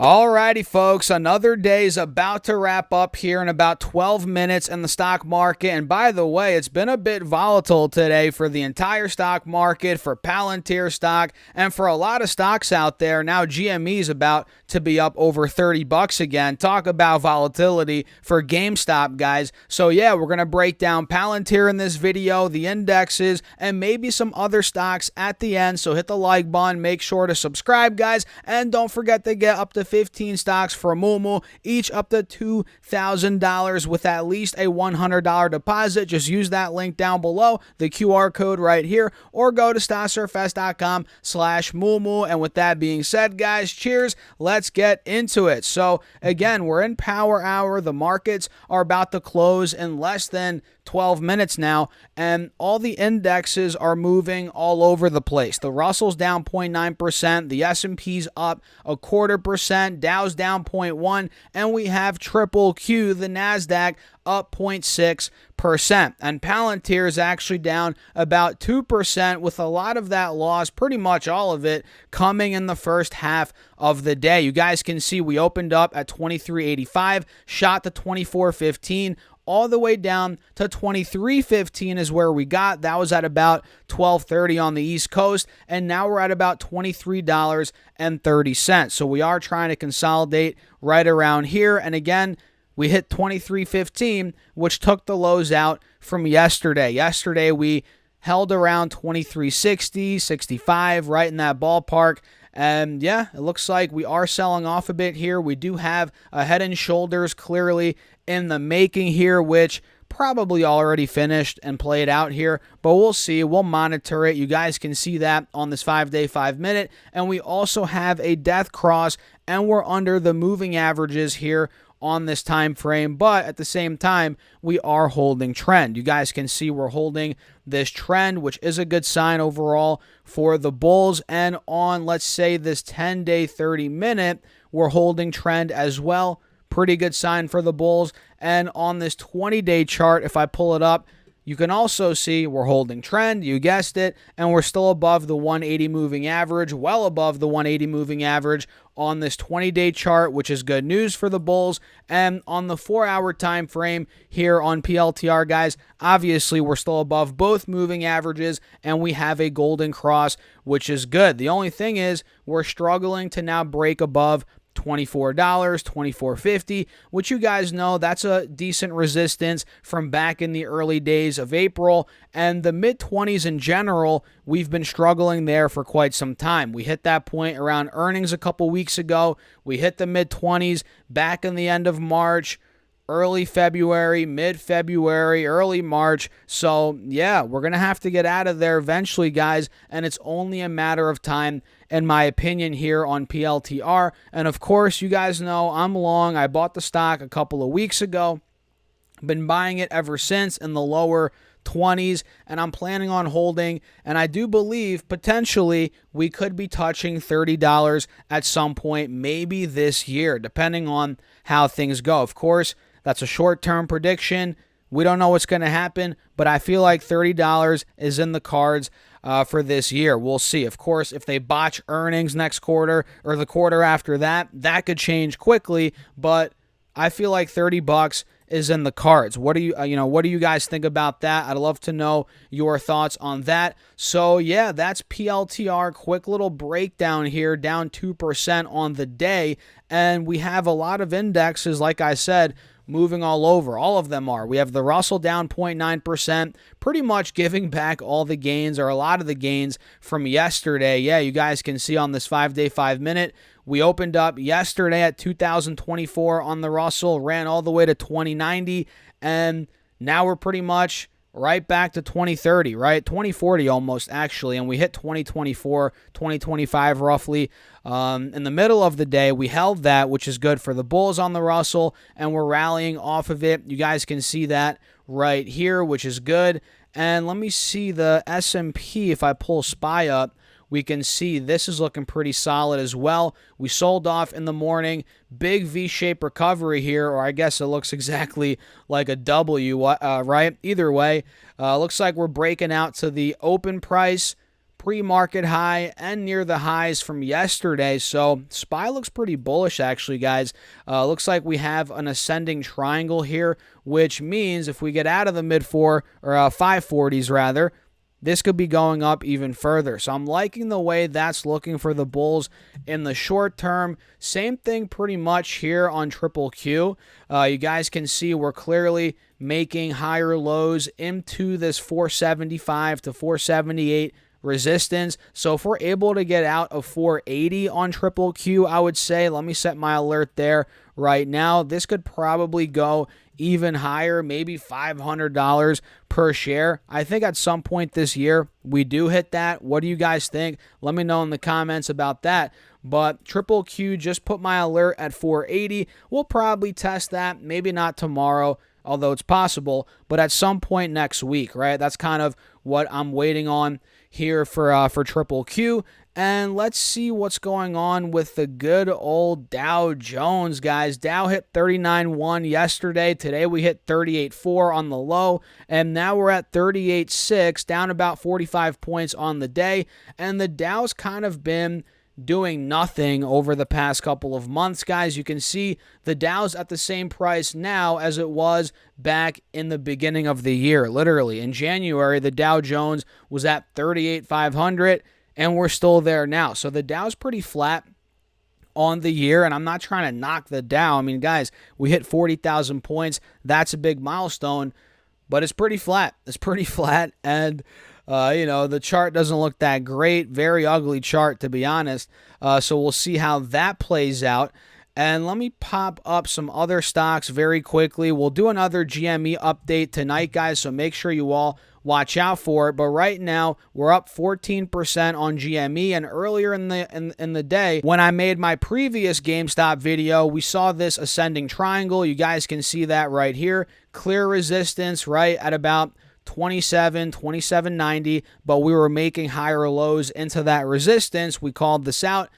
Alrighty, folks, another day is about to wrap up here in about 12 minutes in the stock market. And by the way, it's been a bit volatile today for the entire stock market, for Palantir stock, and for a lot of stocks out there. Now GME is about to be up over 30 bucks again. Talk about volatility for GameStop, guys. So yeah, we're going to break down Palantir in this video, the indexes, and maybe some other stocks at the end. So hit the like button, make sure to subscribe, guys, and don't forget to get up to 15 stocks for Moomoo, each up to $2,000 with at least a $100 deposit. Just use that link down below, the QR code right here, or go to stocks.com/Moomoo. And with that being said, guys, cheers. Let's get into it. So again, we're in power hour. The markets are about to close in less than 12 minutes now, and all the indexes are moving all over the place. The Russell's down 0.9%, the S&P's up 0.25%, Dow's down 0.1%, and we have triple Q, the NASDAQ, up 0.6%. And Palantir is actually down about 2%, with a lot of that loss, pretty much all of it, coming in the first half of the day. You guys can see we opened up at 23.85, shot to 24.15, all the way down to 23.15 is where we got. That was at about 12.30 on the East Coast, and now we're at about $23.30. So we are trying to consolidate right around here. And again, we hit 23.15, which took the lows out from yesterday. Yesterday, we held around 23.60, 65, right in that ballpark. And yeah, it looks like we are selling off a bit here. We do have a Head and Shoulders clearly in the making here, which probably already finished and played out here, but we'll see. We'll monitor it. You guys can see that on this 5-day, 5-minute. And we also have a death cross, and we're under the moving averages here on this time frame, but at the same time, we are holding trend. You guys can see we're holding this trend, which is a good sign overall for the bulls. And on, let's say, this 10-day, 30-minute, we're holding trend as well. Pretty good sign for the bulls. And on this 20-day chart, if I pull it up, you can also see we're holding trend, you guessed it, and we're still above the 180 moving average, well above the 180 moving average on this 20-day chart, which is good news for the bulls. And on the 4-hour time frame here on PLTR, guys, obviously we're still above both moving averages, and we have a golden cross, which is good. The only thing is we're struggling to now break above $24, $24.50, which you guys know that's a decent resistance from back in the early days of April. And the mid-20s in general, we've been struggling there for quite some time. We hit that point around earnings a couple weeks ago. We hit the mid-20s back in the end of March, early February, mid-February, early March. So yeah, we're going to have to get out of there eventually, guys, and it's only a matter of time, in my opinion, here on PLTR. And of course, you guys know I'm long. I bought the stock a couple of weeks ago. Been buying it ever since in the lower 20s, and I'm planning on holding, and I do believe potentially we could be touching $30 at some point, maybe this year, depending on how things go. Of course, that's a short-term prediction. We don't know what's going to happen, but I feel like $30 is in the cards for this year. We'll see. Of course, if they botch earnings next quarter or the quarter after that, that could change quickly, but I feel like 30 bucks is in the cards. What do you guys think about that? I'd love to know your thoughts on that. So yeah, that's PLTR. Quick little breakdown here, down 2% on the day, and we have a lot of indexes, like I said, moving all over. All of them are. We have the Russell down 0.9%, pretty much giving back all the gains, or a lot of the gains from yesterday. Yeah, you guys can see on this 5-day, 5-minute, we opened up yesterday at 2,024 on the Russell, ran all the way to 2090, and now we're pretty much right back to 2030, right? 2040 almost, actually, and we hit 2024, 2025 roughly. In the middle of the day, we held that, which is good for the bulls on the Russell, and we're rallying off of it. You guys can see that right here, which is good. And let me see the S&P. If I pull SPY up, we can see this is looking pretty solid as well. We sold off in the morning. Big V-shaped recovery here, or I guess it looks exactly like a W, right? Either way, looks like we're breaking out to the open price pre-market high and near the highs from yesterday. So SPY looks pretty bullish actually, guys. Looks like we have an ascending triangle here, which means if we get out of the mid-4 or 540s rather, this could be going up even further. So I'm liking the way that's looking for the bulls in the short term. Same thing pretty much here on Triple Q. You guys can see we're clearly making higher lows into this 475 to 478 resistance. So if we're able to get out of 480 on Triple Q, I would say, let me set my alert there right now. This could probably go even higher, maybe $500 per share. I think at some point this year we do hit that. What do you guys think? Let me know in the comments about that. But Triple Q just put my alert at 480. We'll probably test that, maybe not tomorrow, although it's possible, but at some point next week, right? That's kind of what I'm waiting on here for Triple Q. And let's see what's going on with the good old Dow Jones, guys. Dow hit 39.1 yesterday. Today we hit 38.4 on the low, and now we're at 38.6, down about 45 points on the day. And the Dow's kind of been doing nothing over the past couple of months, guys. You can see the Dow's at the same price now as it was back in the beginning of the year. Literally, in January, the Dow Jones was at 38,500, and we're still there now. So the Dow's pretty flat on the year, and I'm not trying to knock the Dow. I mean, guys, we hit 40,000 points. That's a big milestone, but it's pretty flat. It's pretty flat, and the chart doesn't look that great. Very ugly chart, to be honest. So we'll see how that plays out. And let me pop up some other stocks very quickly. We'll do another GME update tonight, guys, so make sure you all watch out for it. But right now, we're up 14% on GME. And earlier in the day, when I made my previous GameStop video, we saw this ascending triangle. You guys can see that right here. Clear resistance, right, at about 27.90, but we were making higher lows into that resistance. We called this out,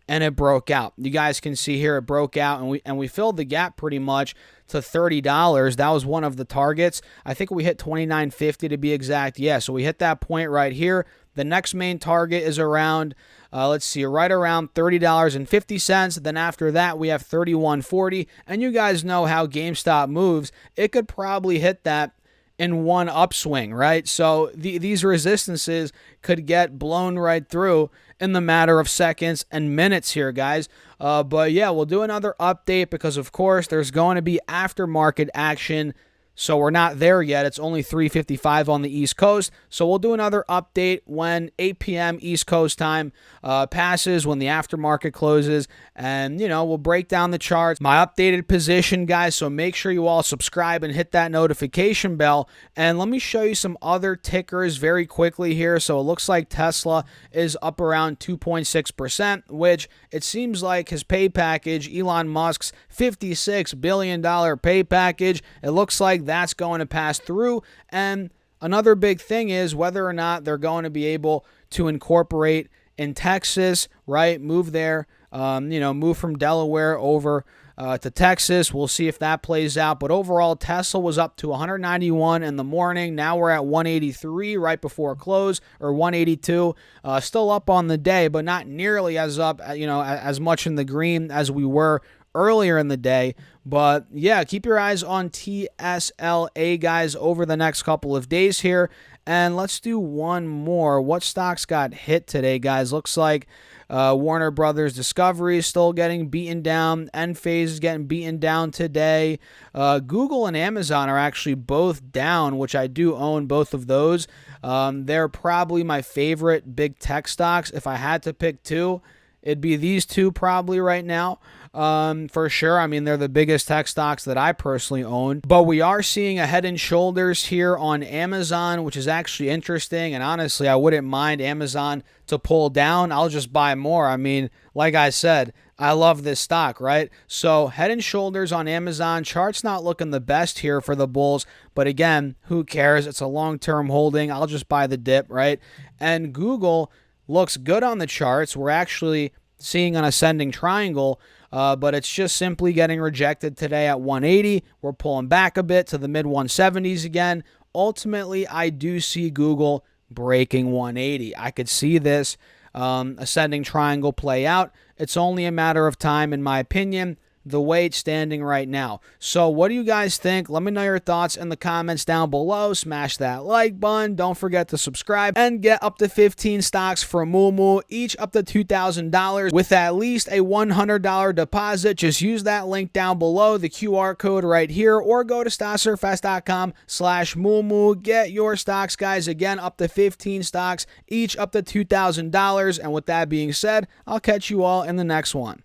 and it broke out. You guys can see here it broke out, and we filled the gap pretty much to $30. That was one of the targets. I think we hit $29.50 to be exact. Yeah, so we hit that point right here. The next main target is around, right around $30.50. Then after that, we have $31.40. And you guys know how GameStop moves. It could probably hit that in one upswing, right? So these resistances could get blown right through in the matter of seconds and minutes here, guys. But yeah, we'll do another update because, of course, there's going to be aftermarket action. So we're not there yet. It's only 3:55 on the East Coast. So we'll do another update when 8 p.m. East Coast time passes, when the aftermarket closes. And, we'll break down the charts, my updated position, guys. So make sure you all subscribe and hit that notification bell. And let me show you some other tickers very quickly here. So it looks like Tesla is up around 2.6%, which it seems like his pay package, Elon Musk's $56 billion pay package, it looks like that's going to pass through. And another big thing is whether or not they're going to be able to incorporate in Texas, right? Move there, move from Delaware over to Texas. We'll see if that plays out. But overall, Tesla was up to 191 in the morning. Now we're at 183 right before close, or 182. Still up on the day, but not nearly as up, as much in the green as we were earlier in the day. But yeah, keep your eyes on TSLA, guys, over the next couple of days here. And let's do one more. What stocks got hit today, guys? Looks like Warner Brothers Discovery is still getting beaten down. Enphase is getting beaten down today. Google and Amazon are actually both down, which I do own both of those. They're probably my favorite big tech stocks. If I had to pick two, it'd be these two probably right now. For sure. I mean, they're the biggest tech stocks that I personally own. But we are seeing a head and shoulders here on Amazon, which is actually interesting. And honestly, I wouldn't mind Amazon to pull down. I'll just buy more. I mean, like I said, I love this stock, right? So head and shoulders on Amazon. Chart's not looking the best here for the bulls. But again, who cares? It's a long-term holding. I'll just buy the dip, right? And Google looks good on the charts. We're actually seeing an ascending triangle, but it's just simply getting rejected today at 180. We're pulling back a bit to the mid-170s again. Ultimately, I do see Google breaking 180. I could see this ascending triangle play out. It's only a matter of time, in my opinion, the way it's standing right now. So what do you guys think? Let me know your thoughts in the comments down below. Smash that like button. Don't forget to subscribe and get up to 15 stocks from Moomoo, each up to $2,000 with at least a $100 deposit. Just use that link down below, the QR code right here, or go to stocksurfest.com/Moomoo. Get your stocks, guys. Again, up to 15 stocks, each up to $2,000. And with that being said, I'll catch you all in the next one.